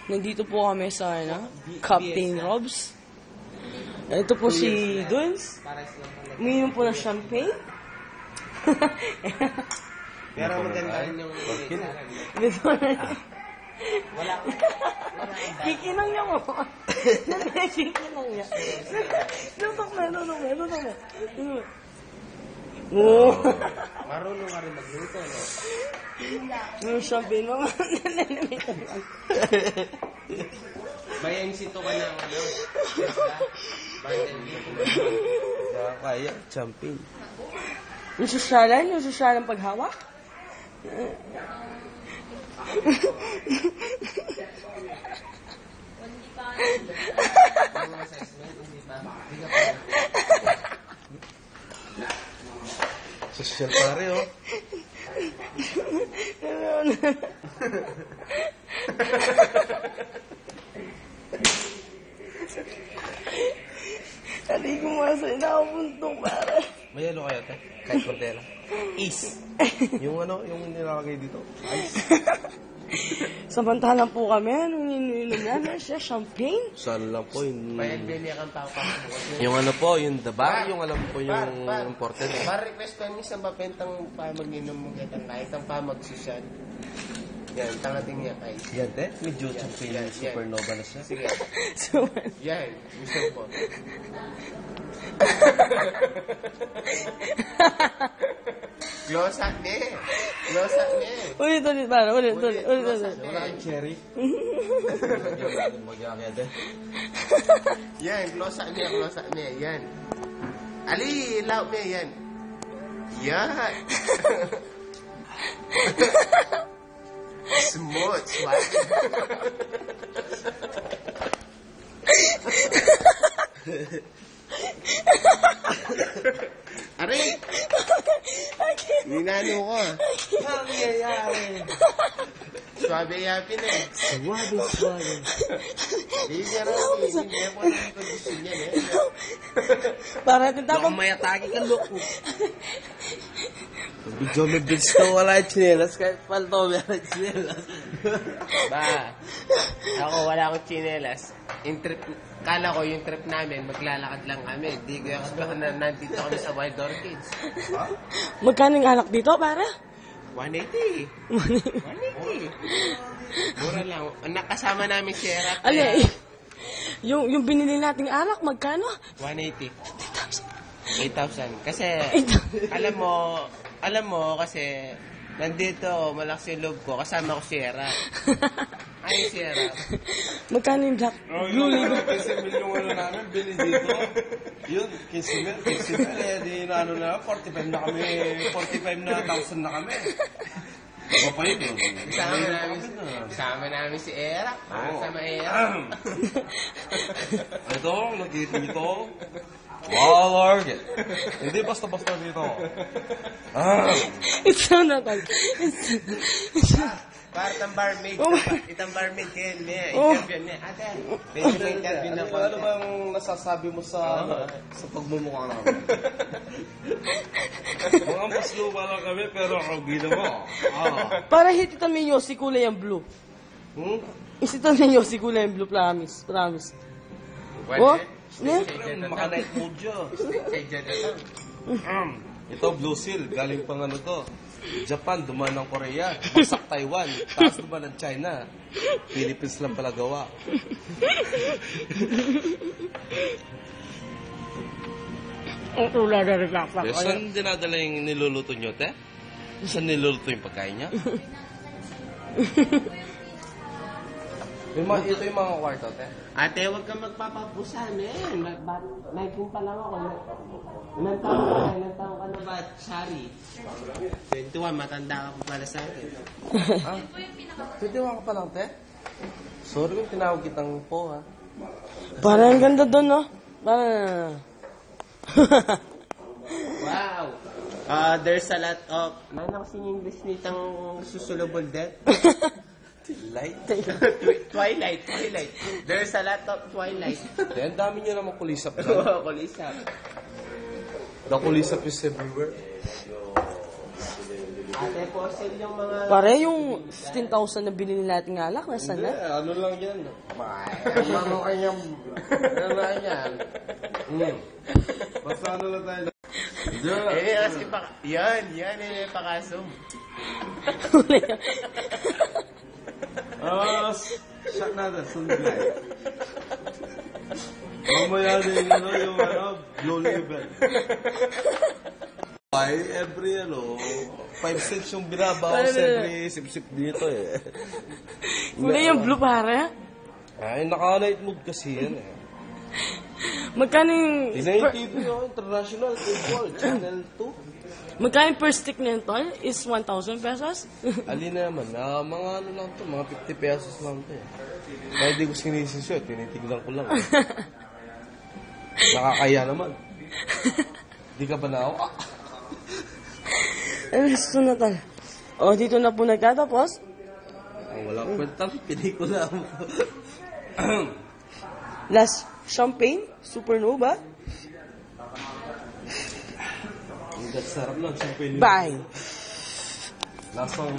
Nandito po kami sa Captain Robs. Ito po si Duns. Umiinom po ng champagne. Pero maganda rin yung wala. Kikinang niya mo. Kikinang niya. Lutok na. Oo. Marunong ka rin magluto, no? Yung champagne mo. May MC to ka ng ano? Kaya, champagne. Yung sosyalan paghawak. Social pare, oh. Hindi ko masa inapunto para. May ano kaya, te? Kahit konti lang. Is. Yung ano, yung nilalagay dito. Ice. Samantalang po kami, anong ininom namin siya? Champagne? Saan lang po yung... Mayagdili kang papapos. Yung ano po, yung dabar, yung alam po yung important. Request ko niya sa mapentang pa mag-inom mo kita kahit ang pa magsusan. Yan, tangating niya kahit. Yan, te? Medyo champagne supernova na siya. Sige. Yan, gusto po. Glosak ne. Ulit, para. Ulit. Wala kang cherry. Magyakaya, te. Yan, glosak ne. Yan. Ali, laut ne, yan. Yan. Smooth, swag. Ari! Ninano ko. Nangyayari. Swabe yapin eh. Suwabe. Hindi ako nito gusto niya eh. Para tintapang... Yung mayatagi ka, look. Video may bigs to, wala yung chinelas. Kahit palto, meron chinelas. Ba, ako wala akong chinelas. Kala ko yung trip namin, maglalakad lang kami. Di ko yung na nandito kami sa Wild Orchids. Magkano yung alak dito, para? 180. 180. Mura lang. Nakasama namin si Era. Ano yung binili nating alak, magkano? 180. 8,000. Kasi, alam mo, kasi, nandito, malakas yung loob ko, kasama ko si Era. Ay, si Era. Magkano yung black? Blue label? 15 mil yung ano namin, bili dito. Yun, 15 mil, eh, di na ano na, 45 na kami, 45,000 na kami. Pa yun, yun. Kasama namin si Era. Sama Era. Ito, nakita nito. Wow, hindi basta-basta dito. It's so natal. Partang barmaid. Itang barmaid kayo niya. Interview niya. Ate, interview na ko. Ano bang nasasabi mo sa pagmumukha namin? Mga masluba lang kami, pero kagina mo. Para hititan mo yung Yossi kulay ang blue. Isitan mo yung Yossi kulay ang blue, promise. Oh? Maka night mood siya. Ito, Blue Seal. Galing pang ano to. Japan, duman ng Korea. Bagsak Taiwan. Taas duman ng China. Philippines lang pala gawa. Ang tula na rin kakak. Saan dinadala yung niluluto nyo, te? Saan niluluto yung pagkain niya? Ito yung mga kwarto, te? Ate, huwag kang magpapapusan eh. Naging pa lang ako. Ilang taon ka na ba, Shari? 21, matanda ka pa pala sa akin. 21 ka pa lang, te? Sorry kung tinawag kitang po, ha? Parang ganda doon, no? Parang... Wow! There's a lot of... Ano kasi yung English nitang susulubol death? Twilight. There's a lot of twilight. Ang dami nyo naman kulisap dyan. Kulisap. The kulisap is everywhere. Ate Fossil yung mga... Pare, yung 15,000 na binili natin ng alak, nasaan Hindi, na? ano lang yan. Ano kanyang... Ano lang yan. Basta ano lang tayo. Hindi. kasi yan, pakasum. Shot natin, sunday. Mamaya din, yung blue label. Ay, every 5 cents yung binabawas every sip-sip dito eh. Hindi yung blue, pare. Ay, naka-night mood kasi yan eh. Magkano yung... TV International Football, Channel 2. Magkano yung per stick na yun, tol? Is 1,000 pesos? Alin naman, mga ano lang to, mga 50 pesos lang to eh. Kaya di ko sinisisyo, tinitignan ko lang. Nakakaya naman. Di ka ba naawa? Ano gusto na, tol? O, dito na po nagtatapos. Wala kwentang pelikula mo. Last, Champagne, Supernova. Ang sarap lang, champagne. Bye! Lasang